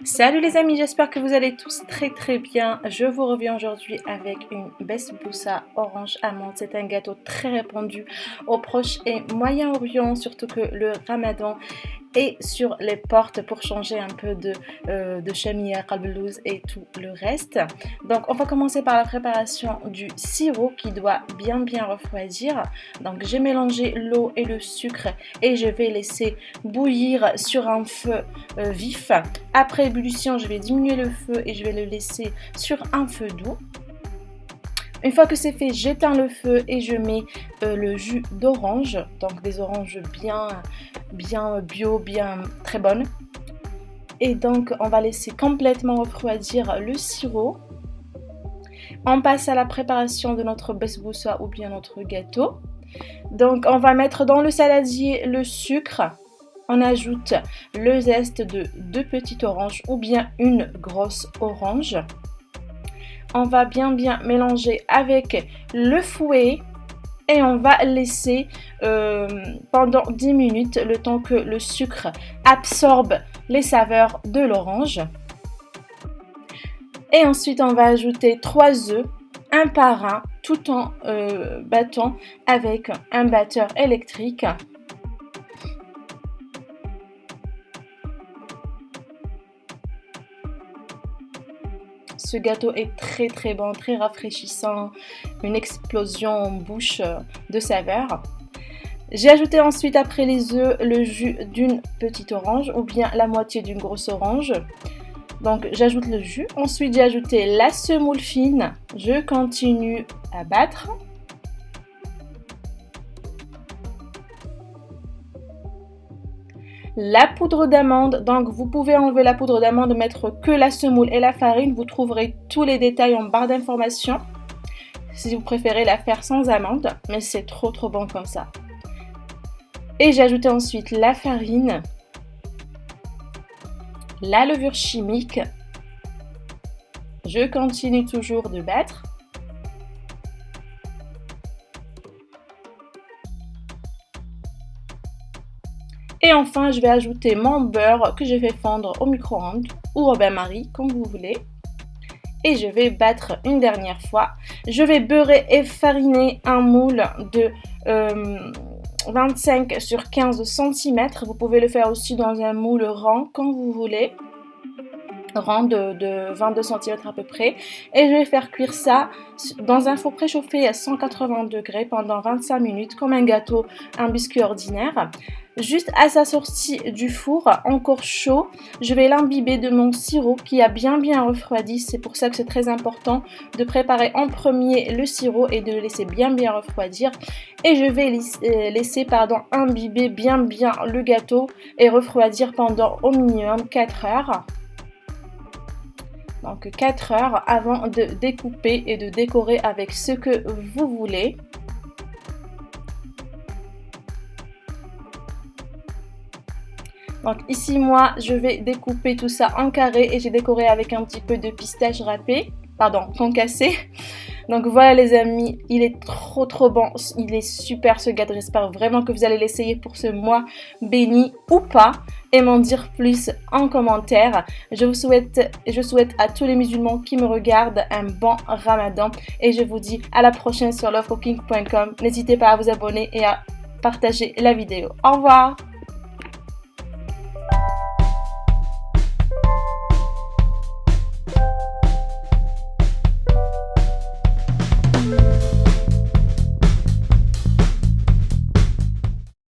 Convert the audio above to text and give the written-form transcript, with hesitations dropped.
Salut les amis, j'espère que vous allez tous très bien. Je vous reviens aujourd'hui avec une besboussa orange amande. C'est un gâteau très répandu au Proche et Moyen-Orient, surtout que le Ramadan est sur les portes pour changer un peu de chamia, qalbelouz et tout le reste. Donc on va commencer par la préparation du sirop qui doit bien refroidir. Donc j'ai mélangé l'eau et le sucre et je vais laisser bouillir sur un feu vif. Après ébullition, je vais diminuer le feu et je vais le laisser sur un feu doux. Une fois que c'est fait, j'éteins le feu et je mets le jus d'orange, donc des oranges bien bio, bien très bonnes. Et donc on va laisser complètement refroidir le sirop. On passe à la préparation de notre besboussa ou bien notre gâteau. Donc on va mettre dans le saladier le sucre. On ajoute le zeste de 2 petites oranges ou bien une grosse orange. On va bien mélanger avec le fouet et on va laisser pendant 10 minutes le temps que le sucre absorbe les saveurs de l'orange. Et ensuite on va ajouter 3 œufs, un par un, tout en battant avec un batteur électrique. Ce gâteau est très bon, très rafraîchissant, une explosion en bouche de saveurs. J'ai ajouté ensuite après les œufs le jus d'une petite orange ou bien la moitié d'une grosse orange. Donc j'ajoute le jus. Ensuite j'ai ajouté la semoule fine. Je continue à battre. La poudre d'amande, donc vous pouvez enlever la poudre d'amande, mettre que la semoule et la farine. Vous trouverez tous les détails en barre d'informations si vous préférez la faire sans amande, mais c'est trop bon comme ça. Et j'ai ajouté ensuite la farine, la levure chimique. Je continue toujours de battre. Et enfin, je vais ajouter mon beurre que je vais fondre au micro-ondes ou au bain-marie, comme vous voulez. Et je vais battre une dernière fois. Je vais beurrer et fariner un moule de 25 sur 15 cm. Vous pouvez le faire aussi dans un moule rond, comme vous voulez. Rond de 22 cm à peu près. Et je vais faire cuire ça dans un four préchauffé à 180 degrés pendant 25 minutes, comme un gâteau, un biscuit ordinaire. Juste à sa sortie du four, encore chaud, je vais l'imbiber de mon sirop qui a bien refroidi. C'est pour ça que c'est très important de préparer en premier le sirop et de le laisser bien refroidir. Et je vais laisser imbiber bien le gâteau et refroidir pendant au minimum 4 heures. Donc 4 heures avant de découper et de décorer avec ce que vous voulez. Donc ici moi je vais découper tout ça en carré et j'ai décoré avec un petit peu de pistache râpée, concassé. Donc voilà les amis, il est trop bon, il est super ce gâteau. J'espère vraiment que vous allez l'essayer pour ce mois béni ou pas et m'en dire plus en commentaire. Je souhaite à tous les musulmans qui me regardent un bon Ramadan et je vous dis à la prochaine sur lovecooking.com. N'hésitez pas à vous abonner et à partager la vidéo. Au revoir.